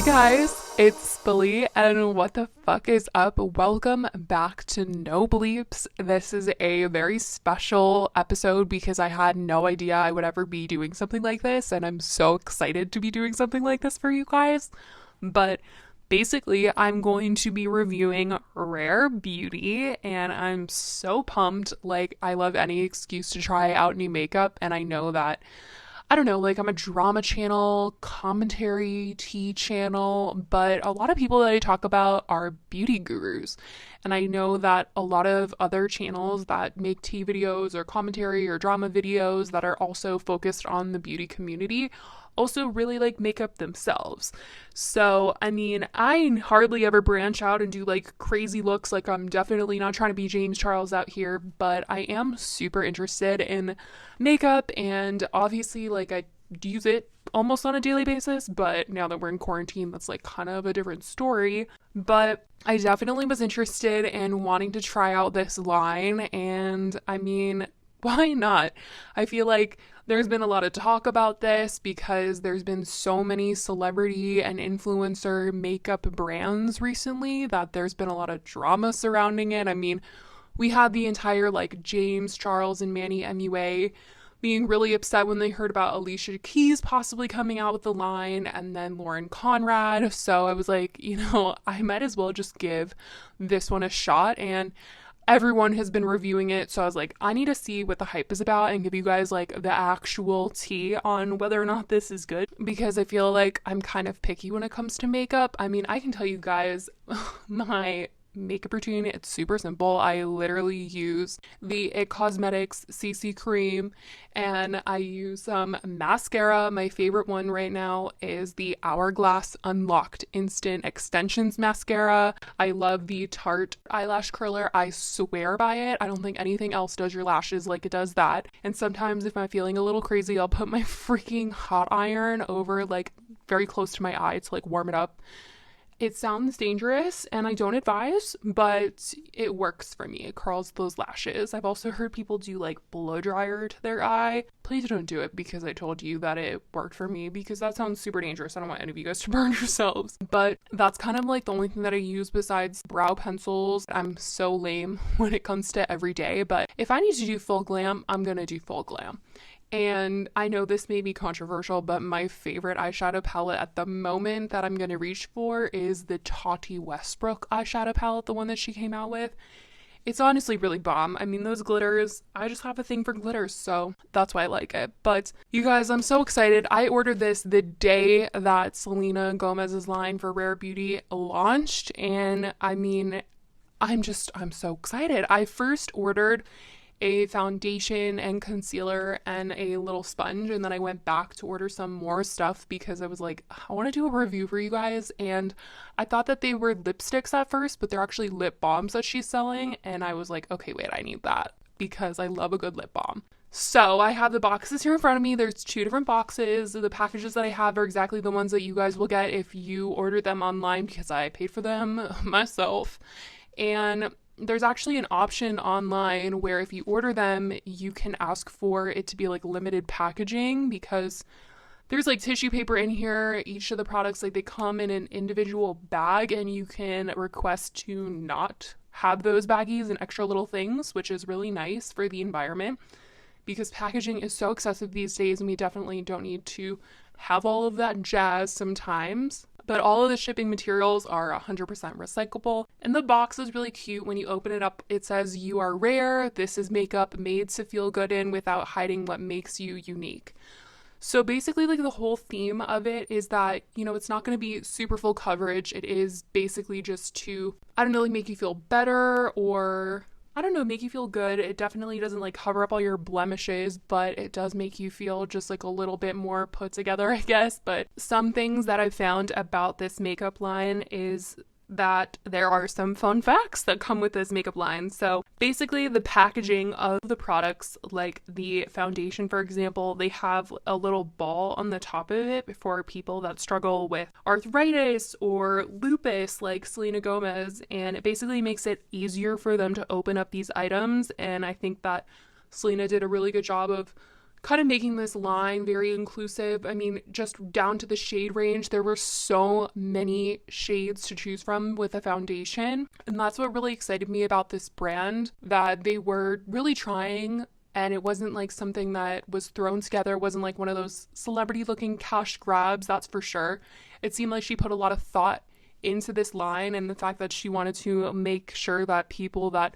Guys, it's Billy, and what the fuck is up? Welcome back to No Bleeps. This is a very special episode because I had no idea I would ever be doing something like this, and I'm so excited to be doing something like this for you guys. But basically, I'm going to be reviewing Rare Beauty, and I'm so pumped. Like, I love any excuse to try out new makeup, and I know that I don't know, like I'm a drama channel, commentary tea channel, but a lot of people that I talk about are beauty gurus. And I know that a lot of other channels that make tea videos or commentary or drama videos that are also focused on the beauty community also really like makeup themselves. So, I mean, I hardly ever branch out and do like crazy looks. Like, I'm definitely not trying to be James Charles out here, but I am super interested in makeup, and obviously, like, I use it almost on a daily basis, but now that we're in quarantine, that's like kind of a different story. But I definitely was interested in wanting to try out this line, and I mean, why not? I feel like there's been a lot of talk about this because there's been so many celebrity and influencer makeup brands recently that there's been a lot of drama surrounding it. I mean, we had the entire like James Charles and Manny MUA being really upset when they heard about Alicia Keys possibly coming out with the line, and then Lauren Conrad. So I was like, I might as well just give this one a shot, and everyone has been reviewing it, so I was like, I need to see what the hype is about and give you guys like the actual tea on whether or not this is good, because I feel like I'm kind of picky when it comes to makeup. I mean, I can tell you guys my makeup routine, it's super simple. I literally use the It Cosmetics CC cream, and I use some mascara. My favorite one right now is the Hourglass Unlocked Instant Extensions mascara. I love the Tarte eyelash curler. I swear by it. I don't think anything else does your lashes like it does that. And sometimes if I'm feeling a little crazy, I'll put my freaking hot iron over like very close to my eye to like warm it up. It sounds dangerous and I don't advise, but it works for me. It curls those lashes. I've also heard people do like blow dryer to their eye. Please don't do it because I told you that it worked for me, because that sounds super dangerous. I don't want any of you guys to burn yourselves. But that's kind of like the only thing that I use besides brow pencils. I'm so lame when it comes to everyday, but if I need to do full glam, I'm gonna do full glam. And I know this may be controversial, but my favorite eyeshadow palette at the moment that I'm going to reach for is the Tati Westbrook eyeshadow palette, the one that she came out with. It's honestly really bomb. I mean, those glitters, I just have a thing for glitters, so that's why I like it. But you guys, I'm so excited. I ordered this the day that Selena Gomez's line for Rare Beauty launched, and I mean, I'm so excited. I first ordered a foundation and concealer and a little sponge, and then I went back to order some more stuff because I was like, I want to do a review for you guys. And I thought that they were lipsticks at first, but they're actually lip balms that she's selling, and I was like, okay, wait, I need that because I love a good lip balm. So I have the boxes here in front of me. There's 2 different boxes. The packages that I have are exactly the ones that you guys will get if you order them online, because I paid for them myself. And there's actually an option online where if you order them, you can ask for it to be like limited packaging, because there's like tissue paper in here. Each of the products, like, they come in an individual bag, and you can request to not have those baggies and extra little things, which is really nice for the environment, because packaging is so excessive these days, and we definitely don't need to have all of that jazz sometimes. But all of the shipping materials are 100% recyclable. And the box is really cute. When you open it up, it says, "You are rare. This is makeup made to feel good in without hiding what makes you unique." So basically, like, the whole theme of it is that, it's not going to be super full coverage. It is basically just to, I don't know, like, make you feel better, or I don't know, make you feel good. It definitely doesn't like cover up all your blemishes, but it does make you feel just like a little bit more put together, I guess. But some things that I've found about this makeup line is that there are some fun facts that come with this makeup line. So basically, the packaging of the products, like the foundation, for example, they have a little ball on the top of it for people that struggle with arthritis or lupus, like Selena Gomez, and it basically makes it easier for them to open up these items. And I think that Selena did a really good job of kind of making this line very inclusive. I mean, just down to the shade range, there were so many shades to choose from with a foundation. And that's what really excited me about this brand, that they were really trying, and it wasn't like something that was thrown together. It wasn't like one of those celebrity looking cash grabs, that's for sure. It seemed like she put a lot of thought into this line, and the fact that she wanted to make sure that people that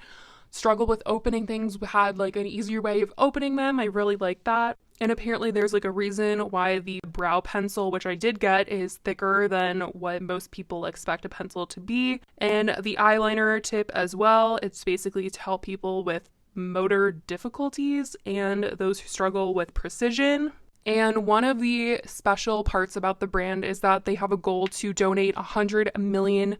struggle with opening things had like an easier way of opening them. I really like that. And apparently there's like a reason why the brow pencil, which I did get, is thicker than what most people expect a pencil to be. And the eyeliner tip as well. It's basically to help people with motor difficulties and those who struggle with precision. And one of the special parts about the brand is that they have a goal to donate $100 million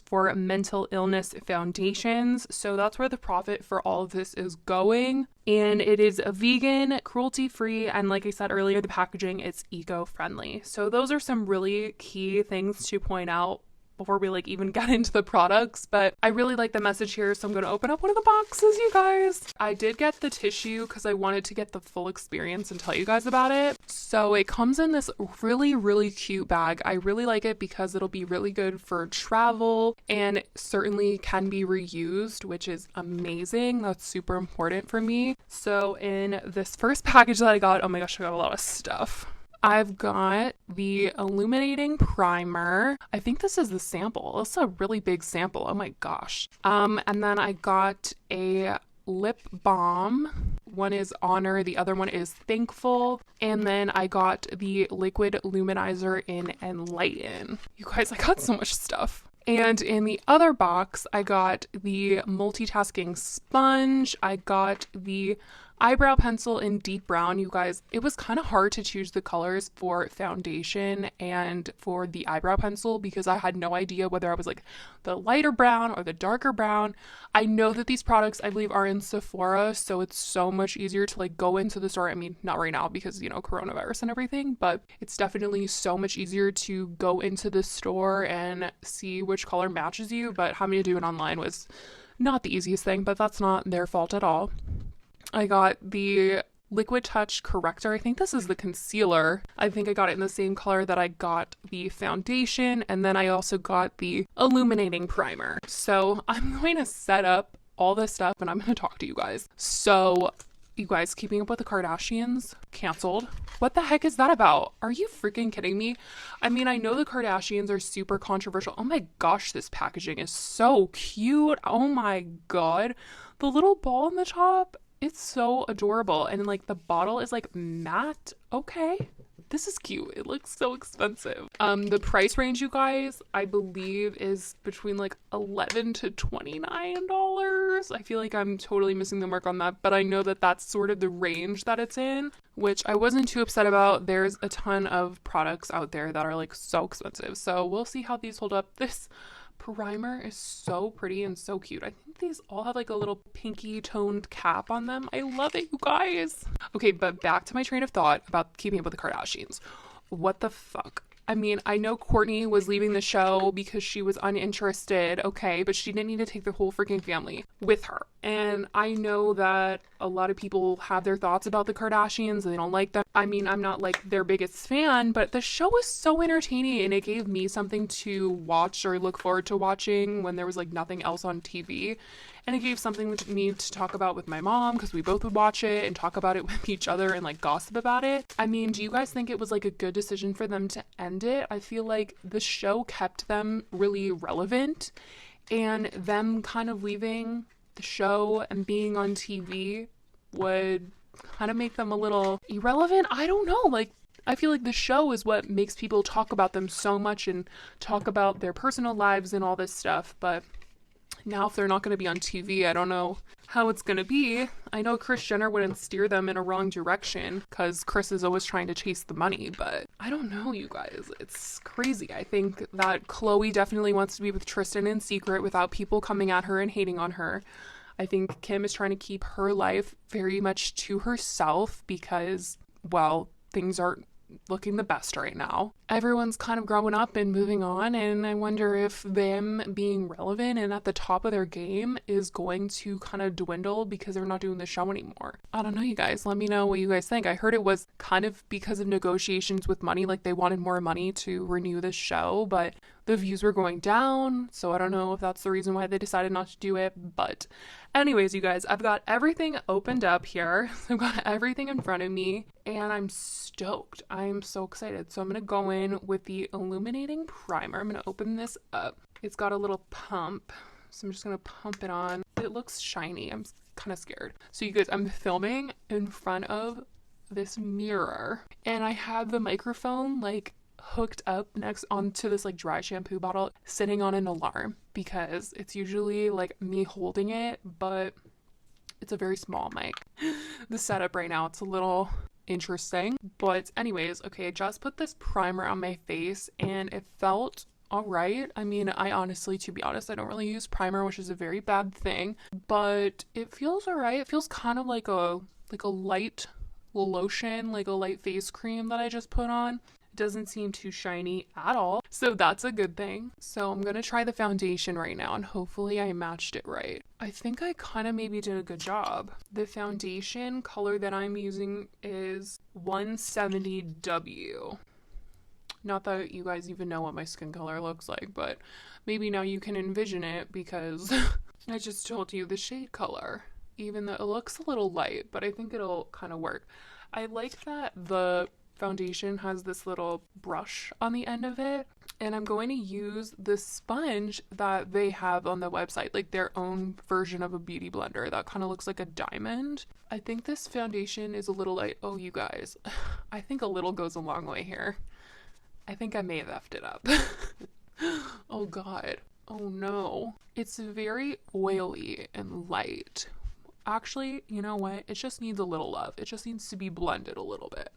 for mental illness foundations. So that's where the profit for all of this is going. And it is a vegan, cruelty-free, and like I said earlier, the packaging is eco-friendly. So those are some really key things to point out before we like even get into the products. But I really like the message here, so I'm going to open up one of the boxes, you guys. I did get the tissue because I wanted to get the full experience and tell you guys about it. So it comes in this really, really cute bag. I really like it because it'll be really good for travel and certainly can be reused, which is amazing. That's super important for me. So in this first package that I got, oh my gosh, I got a lot of stuff. I've got the Illuminating Primer. I think this is the sample. It's a really big sample. Oh my gosh. And then I got a lip balm. One is Honor, the other one is Thankful. And then I got the liquid luminizer in Enlighten. You guys, I got so much stuff. And in the other box, I got the multitasking sponge. I got the eyebrow pencil in deep brown. You guys, it was kind of hard to choose the colors for foundation and for the eyebrow pencil because I had no idea whether I was like the lighter brown or the darker brown. I know that these products, I believe, are in Sephora, so it's so much easier to like go into the store. I mean, not right now because, you know, coronavirus and everything, but it's definitely so much easier to go into the store and see which color matches you. But having to do it online was not the easiest thing, but that's not their fault at all. I got the Liquid Touch Corrector. I think this is the concealer. I think I got it in the same color that I got the foundation. And then I also got the Illuminating Primer. So I'm going to set up all this stuff and I'm going to talk to you guys. So you guys, Keeping Up with the Kardashians canceled. What the heck is that about? Are you freaking kidding me? I mean, I know the Kardashians are super controversial. Oh my gosh, this packaging is so cute. Oh my God. The little ball on the top, it's so adorable. And like the bottle is like matte. Okay. This is cute. It looks so expensive. The price range, you guys, I believe is between like $11 to $29. I feel like I'm totally missing the mark on that, but I know that that's sort of the range that it's in, which I wasn't too upset about. There's a ton of products out there that are like so expensive. So we'll see how these hold up. This primer is so pretty and so cute. I think these all have like a little pinky toned cap on them. I love it, you guys. Okay, but back to my train of thought about Keeping Up with the Kardashians. What the fuck? I mean, I know Kourtney was leaving the show because she was uninterested, okay, but she didn't need to take the whole freaking family with her. And I know that a lot of people have their thoughts about the Kardashians and they don't like them. I mean, I'm not like their biggest fan, but the show was so entertaining and it gave me something to watch or look forward to watching when there was like nothing else on TV. And it gave something to me to talk about with my mom because we both would watch it and talk about it with each other and like gossip about it. I mean, do you guys think it was like a good decision for them to end it? I feel like the show kept them really relevant, and them kind of leaving the show and being on TV would kind of make them a little irrelevant. I don't know. Like, I feel like the show is what makes people talk about them so much and talk about their personal lives and all this stuff. But now if they're not going to be on TV, I don't know how it's going to be. I know Kris Jenner wouldn't steer them in a wrong direction because Kris is always trying to chase the money, but I don't know, you guys. It's crazy. I think that Khloe definitely wants to be with Tristan in secret without people coming at her and hating on her. I think Kim is trying to keep her life very much to herself because, well, things aren't looking the best right now. Everyone's kind of growing up and moving on, and I wonder if them being relevant and at the top of their game is going to kind of dwindle because they're not doing the show anymore. I don't know, you guys. Let me know what you guys think. I heard it was kind of because of negotiations with money, like they wanted more money to renew this show, but the views were going down, so I don't know if that's the reason why they decided not to do it. But anyways, you guys, I've got everything opened up here. I've got everything in front of me, and I'm stoked. I'm so excited. So I'm gonna go in with the Illuminating Primer. I'm gonna open this up. It's got a little pump, so I'm just gonna pump it on. It looks shiny. I'm kind of scared. So you guys, I'm filming in front of this mirror, and I have the microphone like hooked up next onto this like dry shampoo bottle sitting on an alarm, because it's usually like me holding it, but it's a very small mic. The setup right now, it's a little interesting, but anyways, okay, I just put this primer on my face and it felt all right. I mean, I honestly, to be honest, I don't really use primer, which is a very bad thing, but it feels all right. It feels kind of like a light lotion, like a light face cream that I just put on. Doesn't seem too shiny at all, so that's a good thing. So I'm gonna try the foundation right now, and hopefully I matched it right. I think I kind of maybe did a good job. The foundation color that I'm using is 170W. Not that you guys even know what my skin color looks like, but maybe now you can envision it, because I just told you the shade color, even though it looks a little light, but I think it'll kind of work. I like that the foundation has this little brush on the end of it, and I'm going to use the sponge that they have on the website, like their own version of a beauty blender that kind of looks like a diamond. I think this foundation is a little light. Oh, you guys, I think a little goes a long way here. I think I may have effed it up. Oh god, oh no, it's very oily and light. Actually, you know what, it just needs a little love. It just needs to be blended a little bit.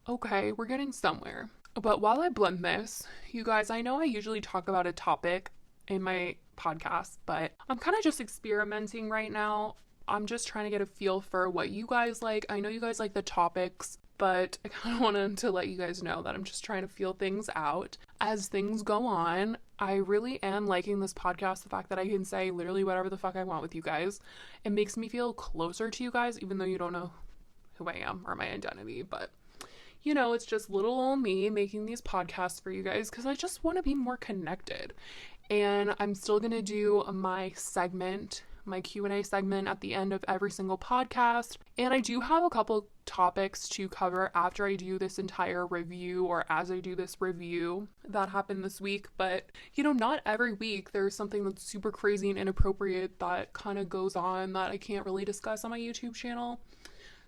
Okay, we're getting somewhere. But while I blend this, you guys, I know I usually talk about a topic in my podcast, but I'm kind of just experimenting right now. I'm just trying to get a feel for what you guys like. I know you guys like the topics, but I kind of wanted to let you guys know that I'm just trying to feel things out as things go on. I really am liking this podcast, the fact that I can say literally whatever the fuck I want with you guys. It makes me feel closer to you guys, even though you don't know who I am or my identity, but you know, it's just little old me making these podcasts for you guys because I just want to be more connected. And I'm still going to do my segment, my Q&A segment at the end of every single podcast. And I do have a couple topics to cover after I do this entire review, or as I do this review that happened this week. But, you know, not every week there's something that's super crazy and inappropriate that kind of goes on that I can't really discuss on my YouTube channel.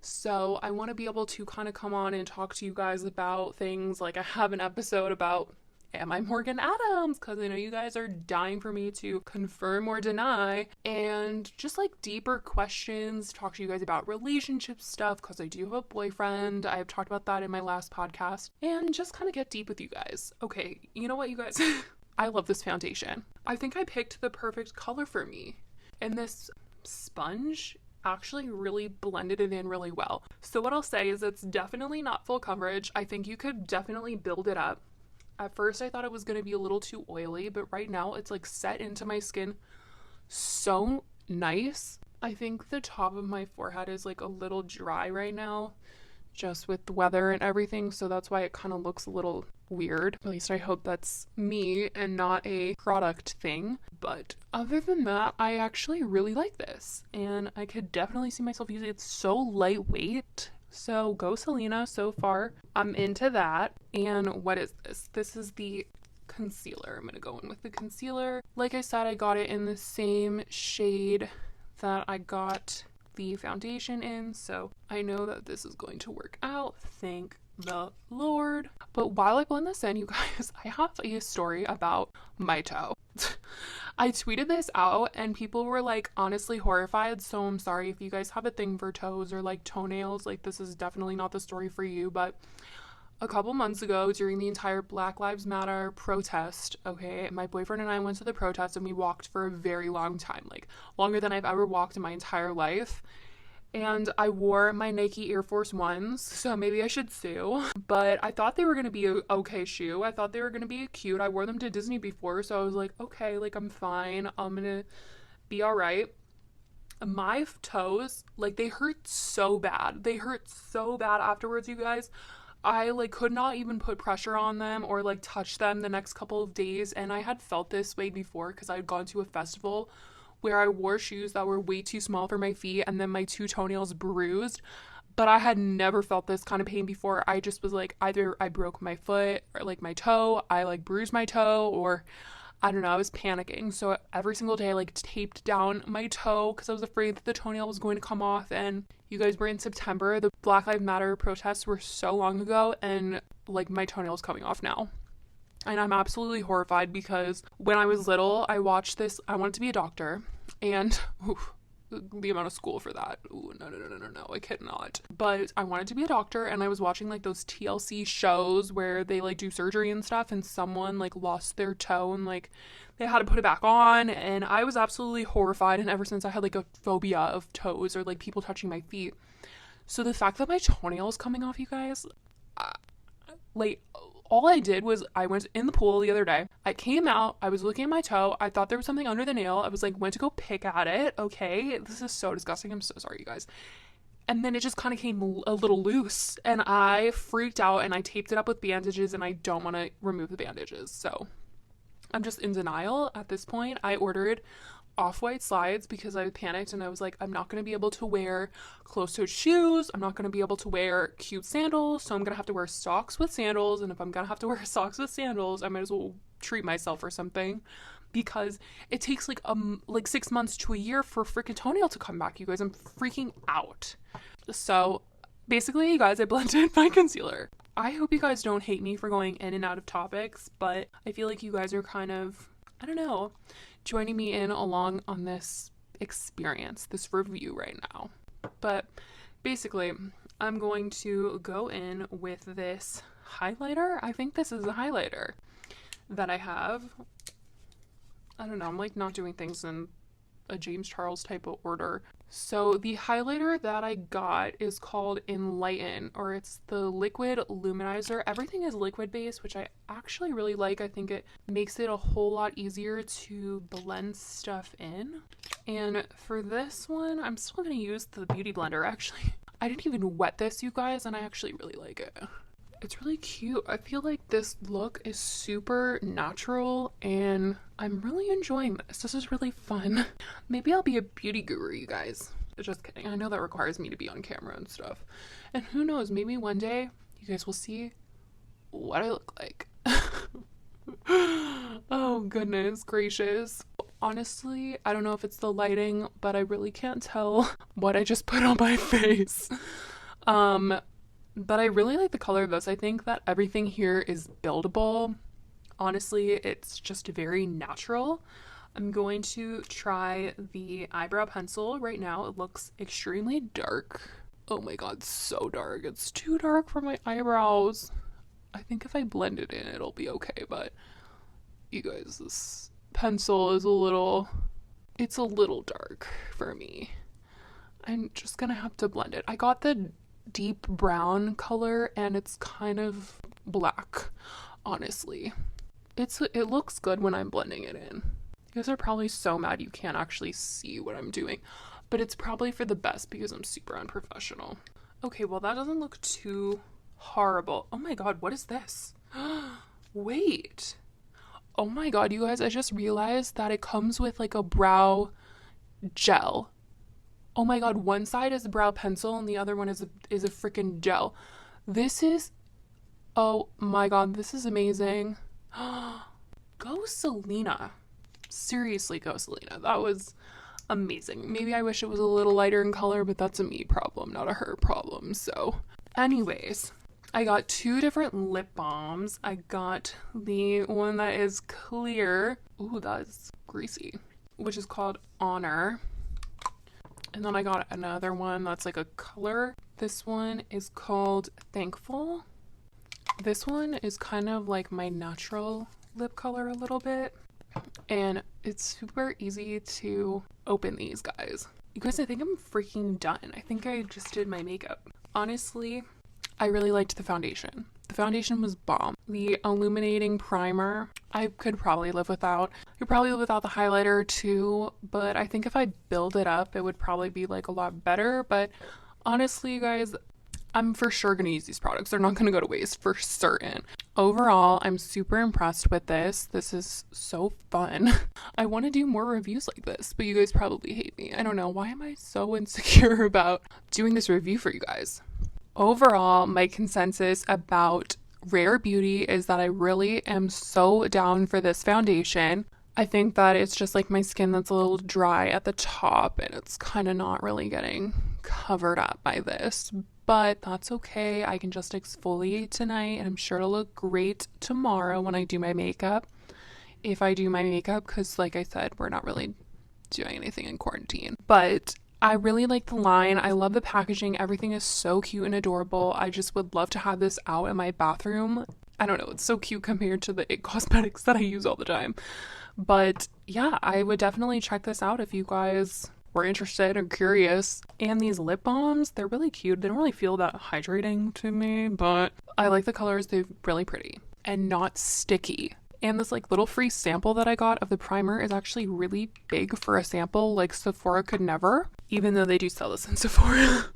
So I want to be able to kind of come on and talk to you guys about things. Like I have an episode about, am I Morgan Adams? Because I know you guys are dying for me to confirm or deny. And just like deeper questions, talk to you guys about relationship stuff, because I do have a boyfriend. I've talked about that in my last podcast. And just kind of get deep with you guys. Okay, you know what, you guys? I love this foundation. I think I picked the perfect color for me. And this sponge actually really blended it in really well. So what I'll say is it's definitely not full coverage. I think you could definitely build it up. At first I thought it was going to be a little too oily, but right now it's like set into my skin so nice. I think the top of my forehead is like a little dry right now, just with the weather and everything, so that's why it kind of looks a little weird. At least I hope that's me and not a product thing. But other than that, I actually really like this, and I could definitely see myself using it. It's so lightweight, so go Selena. So far I'm into that. And what is this? This is the concealer. I'm gonna go in with the concealer. Like I said, I got it in the same shade that I got the foundation in, so I know that this is going to work out, thank the Lord. But while I blend this in, you guys, I have a story about my toe. I tweeted this out and people were like honestly horrified, so I'm sorry if you guys have a thing for toes or like toenails. Like, this is definitely not the story for you. But a couple months ago, during the entire Black Lives Matter protest, okay, my boyfriend and I went to the protest and we walked for a very long time, like longer than I've ever walked in my entire life. and I wore my Nike Air Force Ones, so maybe I should sue. But I thought they were gonna be a okay shoe. I thought they were gonna be cute. I wore them to Disney before, so I was like, okay, like I'm fine. I'm gonna be all right. My toes, like they hurt so bad. They hurt so bad afterwards, you guys. I like could not even put pressure on them or like touch them the next couple of days. And I had felt this way before because I had gone to a festival where I wore shoes that were way too small for my feet and then my two toenails bruised. But I had never felt this kind of pain before. I just was like, either I broke my foot or like my toe, I like bruised my toe, or I don't know, I was panicking. So every single day I like taped down my toe because I was afraid that the toenail was going to come off. And you guys, were in September. The Black Lives Matter protests were so long ago, and like my toenail's coming off now. And I'm absolutely horrified because when I was little, I watched this. I wanted to be a doctor, and the amount of school for that. Ooh, no, I cannot. But I wanted to be a doctor, and I was watching like those TLC shows where they like do surgery and stuff, and someone like lost their toe and like they had to put it back on, and I was absolutely horrified. And ever since I had like a phobia of toes or like people touching my feet. So the fact that my toenail is coming off, you guys, like all I did was I went in the pool the other day. I came out. I was looking at my toe. I thought there was something under the nail. I was like, went to go pick at it. Okay, this is so disgusting. I'm so sorry, you guys. And then it just kind of came a little loose, and I freaked out, and I taped it up with bandages, and I don't want to remove the bandages. So I'm just in denial at this point. I ordered off-white slides because I panicked, and I was like, I'm not going to be able to wear closed-toed shoes. I'm not going to be able to wear cute sandals, so I'm going to have to wear socks with sandals. And if I'm going to have to wear socks with sandals, I might as well treat myself or something, because it takes like 6 months to a year for a freaking toenail to come back, you guys. I'm freaking out. So basically, you guys, I blended my concealer. I hope you guys don't hate me for going in and out of topics, but I feel like you guys are kind of, I don't know, joining me in along on this experience, this review right now. But basically, I'm going to go in with this highlighter. I think this is a highlighter that I have. I don't know, I'm like not doing things in a James Charles type of order. So the highlighter that I got is called Enlighten, or it's the liquid luminizer. Everything is liquid based, which I actually really like. I think it makes it a whole lot easier to blend stuff in. And for this one, I'm still going to use the Beauty Blender. Actually, I didn't even wet this, you guys, and I actually really like it. It's really cute. I feel like this look is super natural, and I'm really enjoying this. This is really fun. Maybe I'll be a beauty guru, you guys. Just kidding. I know that requires me to be on camera and stuff. And who knows, maybe one day you guys will see what I look like. Oh, goodness gracious. Honestly, I don't know if it's the lighting, but I really can't tell what I just put on my face. But I really like the color of this. I think that everything here is buildable. Honestly, it's just very natural. I'm going to try the eyebrow pencil right now. It looks extremely dark. Oh my god, so dark. It's too dark for my eyebrows. I think if I blend it in, it'll be okay, but you guys, this pencil is it's a little dark for me. I'm just gonna have to blend it. I got the deep brown color, and it's kind of black, honestly. It looks good when I'm blending it in. You guys are probably so mad you can't actually see what I'm doing, but it's probably for the best because I'm super unprofessional. Okay, well, that doesn't look too horrible. Oh my god, what is this? Wait. Oh my god, you guys, I just realized that it comes with like a brow gel. Oh my god, one side is a brow pencil and the other one is a freaking gel. This is, oh my god, this is amazing. Go Selena. Seriously, go Selena. That was amazing. Maybe I wish it was a little lighter in color, but that's a me problem, not a her problem. So anyways, I got two different lip balms. I got the one that is clear. Ooh, that is greasy. Which is called Honor. And then I got another one that's like a color. This one is called Thankful. This one is kind of like my natural lip color a little bit. And it's super easy to open these, guys. You guys, I think I'm freaking done. I think I just did my makeup. Honestly, I really liked the foundation. The foundation was bomb. The Illuminating Primer, I could probably live without. I could probably live without the highlighter too, but I think if I build it up, it would probably be like a lot better. But honestly, you guys, I'm for sure going to use these products. They're not going to go to waste for certain. Overall, I'm super impressed with this. This is so fun. I want to do more reviews like this, but you guys probably hate me. I don't know. Why am I so insecure about doing this review for you guys? Overall, my consensus about Rare Beauty is that I really am so down for this foundation. I think that it's just like my skin that's a little dry at the top and it's kind of not really getting covered up by this, but that's okay. I can just exfoliate tonight and I'm sure it'll look great tomorrow when I do my makeup. If I do my makeup, because like I said, we're not really doing anything in quarantine, but I really like the line. I love the packaging. Everything is so cute and adorable. I just would love to have this out in my bathroom. I don't know, it's so cute compared to the IT Cosmetics that I use all the time. But yeah, I would definitely check this out if you guys were interested or curious. And these lip balms, they're really cute. They don't really feel that hydrating to me, but I like the colors. They're really pretty and not sticky. And this like little free sample that I got of the primer is actually really big for a sample. Like Sephora could never, even though they do sell this in Sephora.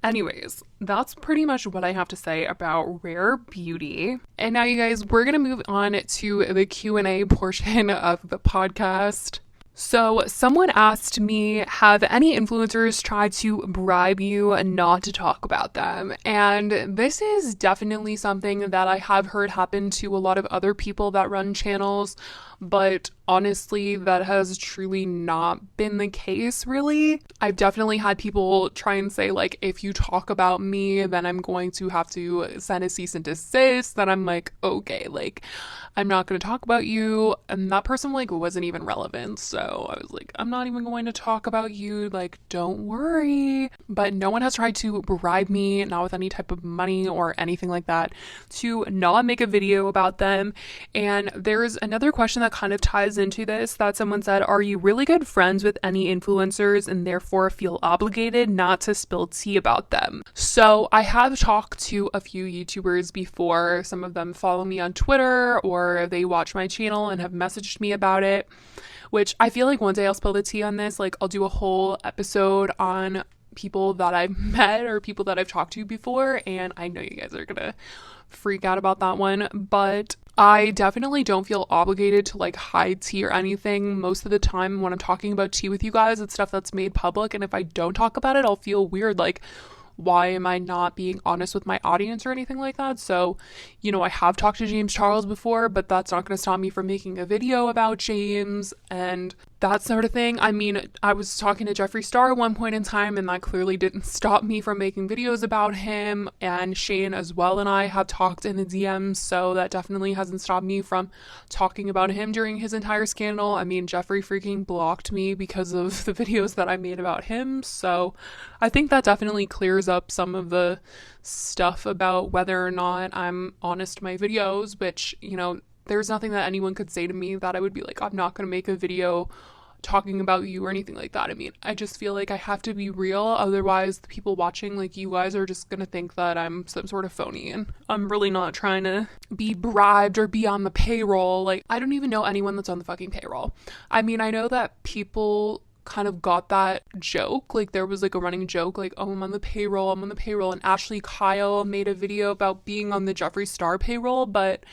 Anyways, that's pretty much what I have to say about Rare Beauty. And now you guys, we're going to move on to the Q&A portion of the podcast. So someone asked me, have any influencers tried to bribe you not to talk about them? And this is definitely something that I have heard happen to a lot of other people that run channels, but honestly, that has truly not been the case, really. I've definitely had people try and say, like, if you talk about me, then I'm going to have to send a cease and desist. Then I'm like, okay, like, I'm not going to talk about you. And that person, like, wasn't even relevant. So I was like, I'm not even going to talk about you. Like, don't worry. But no one has tried to bribe me, not with any type of money or anything like that, to not make a video about them. And there's another question that kind of ties into this, that someone said, are you really good friends with any influencers and therefore feel obligated not to spill tea about them? So I have talked to a few YouTubers before. Some of them follow me on Twitter or they watch my channel and have messaged me about it, which I feel like one day I'll spill the tea on this. Like, I'll do a whole episode on people that I've met or people that I've talked to before, and I know you guys are gonna freak out about that one, but I definitely don't feel obligated to like hide tea or anything. Most of the time when I'm talking about tea with you guys, it's stuff that's made public, and if I don't talk about it, I'll feel weird, like, why am I not being honest with my audience or anything like that? So, you know, I have talked to James Charles before, but that's not going to stop me from making a video about James and that sort of thing. I mean, I was talking to Jeffree Star at one point in time, and that clearly didn't stop me from making videos about him. And Shane as well and I have talked in the DMs, so that definitely hasn't stopped me from talking about him during his entire scandal. I mean, Jeffree freaking blocked me because of the videos that I made about him, so I think that definitely clears up some of the stuff about whether or not I'm honest in my videos, which, you know, there's nothing that anyone could say to me that I would be like, I'm not going to make a video talking about you or anything like that. I mean, I just feel like I have to be real. Otherwise, the people watching, like you guys, are just going to think that I'm some sort of phony. And I'm really not trying to be bribed or be on the payroll. Like, I don't even know anyone that's on the fucking payroll. I mean, I know that people kind of got that joke. Like, there was like a running joke, like, oh, I'm on the payroll. And Ashley Kyle made a video about being on the Jeffree Star payroll, but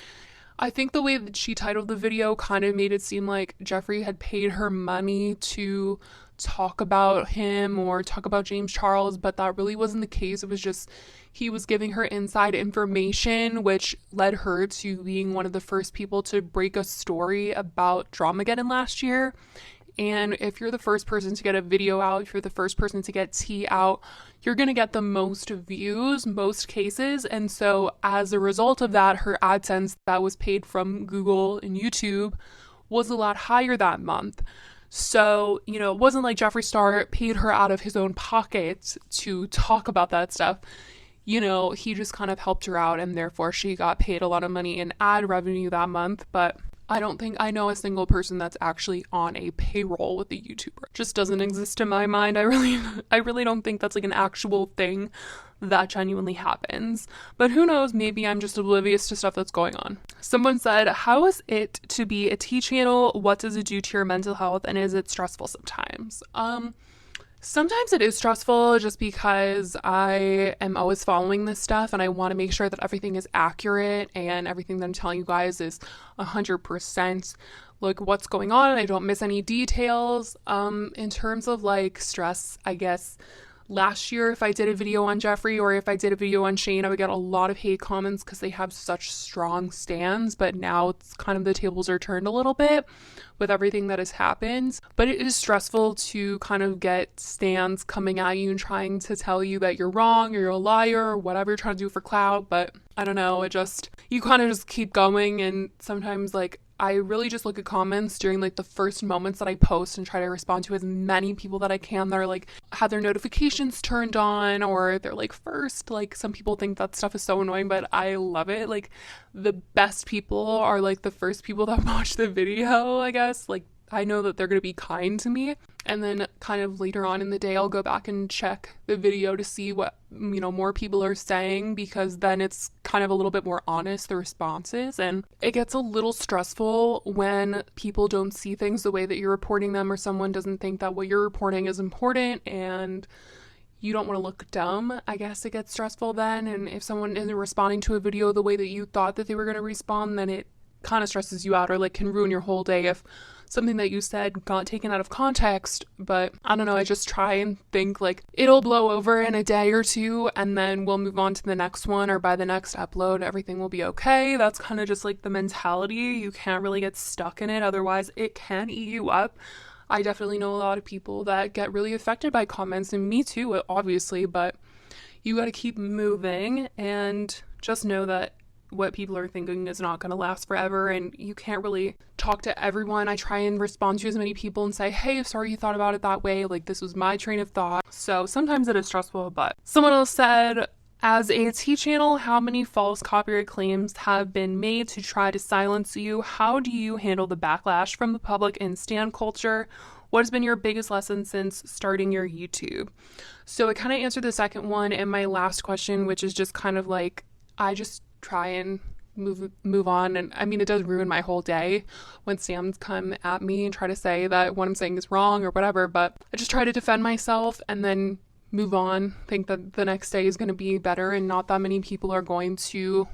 I think the way that she titled the video kind of made it seem like Jeffree had paid her money to talk about him or talk about James Charles, but that really wasn't the case. It was just he was giving her inside information, which led her to being one of the first people to break a story about Dramageddon last year. And if you're the first person to get a video out, if you're the first person to get tea out, you're going to get the most views, most cases. And so as a result of that, her AdSense that was paid from Google and YouTube was a lot higher that month. So, you know, it wasn't like Jeffree Star paid her out of his own pocket to talk about that stuff. You know, he just kind of helped her out, and therefore she got paid a lot of money in ad revenue that month. But I don't think I know a single person that's actually on a payroll with a YouTuber. It just doesn't exist in my mind. I really don't think that's like an actual thing that genuinely happens. But who knows, maybe I'm just oblivious to stuff that's going on. Someone said, how is it to be a T channel? What does it do to your mental health? And is it stressful sometimes? Sometimes it is stressful just because I am always following this stuff and I want to make sure that everything is accurate and everything that I'm telling you guys is 100% like what's going on and I don't miss any details. In terms of like stress, I guess last year if I did a video on Jeffree or if I did a video on Shane, I would get a lot of hate comments because they have such strong stands, but now it's kind of the tables are turned a little bit with everything that has happened. But it is stressful to kind of get stands coming at you and trying to tell you that you're wrong or you're a liar or whatever you're trying to do for clout. But I don't know, you kind of just keep going, and sometimes like I really just look at comments during like the first moments that I post and try to respond to as many people that I can that are like have their notifications turned on or they're like first. Like some people think that stuff is so annoying, but I love it. Like the best people are like the first people that watch the video, I guess. Like I know that they're going to be kind to me. And then kind of later on in the day, I'll go back and check the video to see what, more people are saying, because then it's kind of a little bit more honest, the responses. And it gets a little stressful when people don't see things the way that you're reporting them, or someone doesn't think that what you're reporting is important and you don't want to look dumb. I guess it gets stressful then. And if someone isn't responding to a video the way that you thought that they were going to respond, then it kind of stresses you out or like can ruin your whole day if something that you said got taken out of context. But I don't know, I just try and think like it'll blow over in a day or two and then we'll move on to the next one, or by the next upload everything will be okay. That's kind of just like the mentality. You can't really get stuck in it, otherwise it can eat you up. I definitely know a lot of people that get really affected by comments, and me too, obviously, but you got to keep moving and just know that what people are thinking is not going to last forever, and you can't really talk to everyone. I try and respond to as many people and say, hey, sorry you thought about it that way, like this was my train of thought. So sometimes it is stressful. But someone else said, as a T channel, how many false copyright claims have been made to try to silence you? How do you handle the backlash from the public and stan culture? What has been your biggest lesson since starting your YouTube? So I kind of answered the second one in my last question, which is just kind of like, I just try and move on. And I mean, it does ruin my whole day when stans come at me and try to say that what I'm saying is wrong or whatever, but I just try to defend myself and then move on, think that the next day is going to be better and not that many people are going to,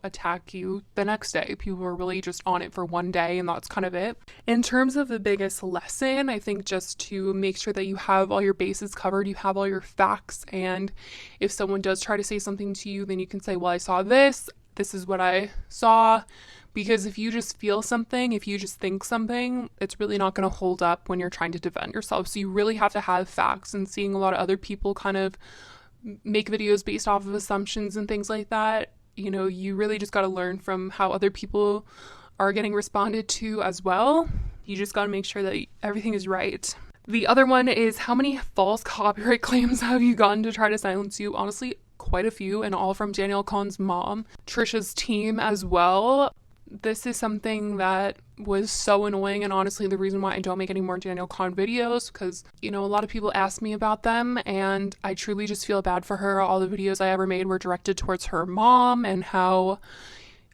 attack you the next day. People are really just on it for one day and that's kind of it. In terms of the biggest lesson, I think just to make sure that you have all your bases covered, you have all your facts, and if someone does try to say something to you, then you can say, well, I saw this is what I saw. Because if you just feel something, if you just think something, it's really not going to hold up when you're trying to defend yourself. So you really have to have facts, and seeing a lot of other people kind of make videos based off of assumptions and things like that, you really just got to learn from how other people are getting responded to as well. You just got to make sure that everything is right. The other one is, how many false copyright claims have you gotten to try to silence you? Honestly, quite a few, and all from Danielle Kahn's mom, Trisha's team as well. This is something that was so annoying, and honestly the reason why I don't make any more Danielle Kahn videos, because a lot of people ask me about them and I truly just feel bad for her. All the videos I ever made were directed towards her mom, and how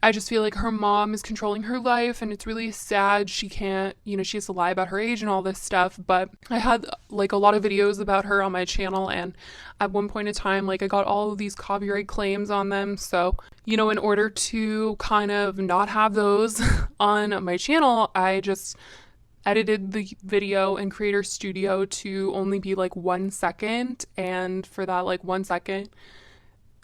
I just feel like her mom is controlling her life, and it's really sad. She can't, she has to lie about her age and all this stuff. But I had like a lot of videos about her on my channel, and at one point in time, like I got all of these copyright claims on them. So, in order to kind of not have those on my channel, I just edited the video in Creator Studio to only be like 1 second. And for that like 1 second,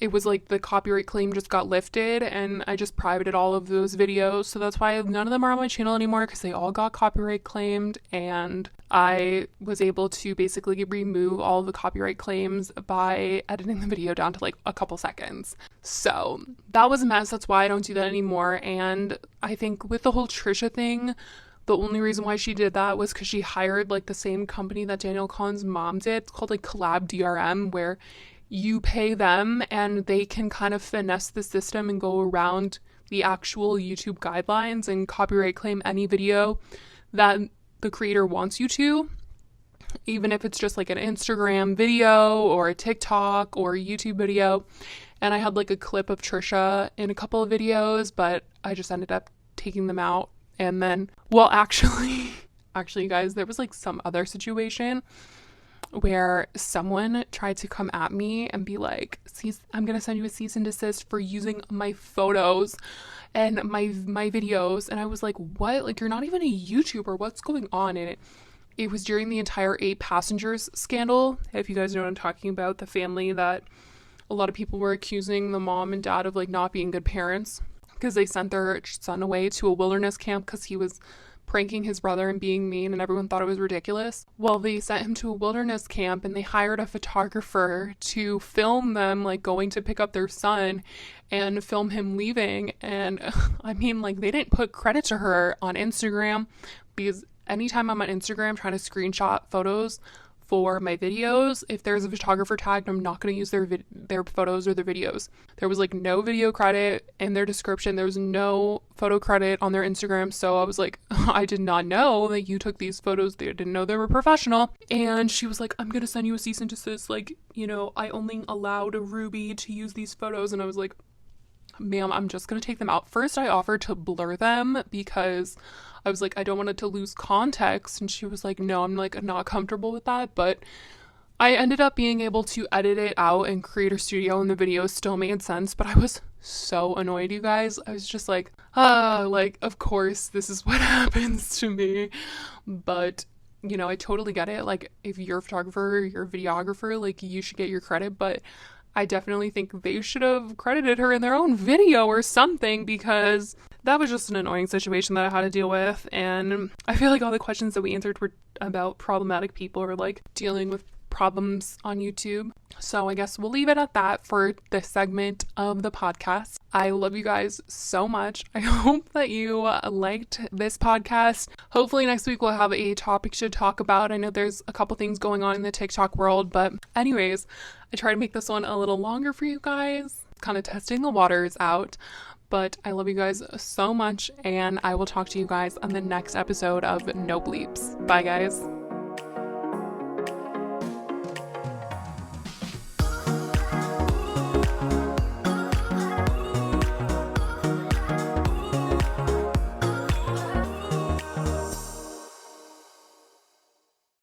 it was like the copyright claim just got lifted, and I just privated all of those videos. So that's why none of them are on my channel anymore, because they all got copyright claimed, and I was able to basically remove all of the copyright claims by editing the video down to like a couple seconds. So that was a mess. That's why I don't do that anymore. And I think with the whole Trisha thing, the only reason why she did that was because she hired like the same company that Danielle Kahn's mom did. It's called like Collab DRM, where you pay them and they can kind of finesse the system and go around the actual YouTube guidelines and copyright claim any video that the creator wants you to, even if it's just like an Instagram video or a TikTok or a YouTube video. And I had like a clip of Trisha in a couple of videos, but I just ended up taking them out. And then, well, actually guys, there was like some other situation where someone tried to come at me and be like, I'm gonna send you a cease and desist for using my photos and my videos. And I was like, what? Like, you're not even a YouTuber. What's going on? And it was during the entire 8 Passengers scandal. If you guys know what I'm talking about, the family that a lot of people were accusing the mom and dad of like not being good parents because they sent their son away to a wilderness camp because he was pranking his brother and being mean, and everyone thought it was ridiculous. Well, they sent him to a wilderness camp and they hired a photographer to film them like going to pick up their son and film him leaving. And I mean, like, they didn't put credit to her on Instagram, because anytime I'm on Instagram trying to screenshot photos for my videos, if there's a photographer tagged, I'm not going to use their photos or their videos. There was like no video credit in their description. There was no photo credit on their Instagram. So I was like, I did not know that you took these photos. They didn't know they were professional. And she was like, I'm going to send you a cease and desist. Like, you know, I only allowed Ruby to use these photos. And I was like, ma'am, I'm just going to take them out. First, I offered to blur them because I was like, I don't want it to lose context. And she was like, no, I'm like not comfortable with that. But I ended up being able to edit it out in Creator Studio, and the video still made sense. But I was so annoyed, you guys. I was just like, like, of course, this is what happens to me. But, you know, I totally get it. Like, if you're a photographer, you're a videographer, like, you should get your credit. But I definitely think they should have credited her in their own video or something, because that was just an annoying situation that I had to deal with. And I feel like all the questions that we answered were about problematic people or like dealing with problems on YouTube. So I guess we'll leave it at that for this segment of the podcast. I love you guys so much. I hope that you liked this podcast. Hopefully next week we'll have a topic to talk about. I know there's a couple things going on in the TikTok world, but anyways, I try to make this one a little longer for you guys, kind of testing the waters out. But I love you guys so much, and I will talk to you guys on the next episode of No Bleeps. Bye, guys.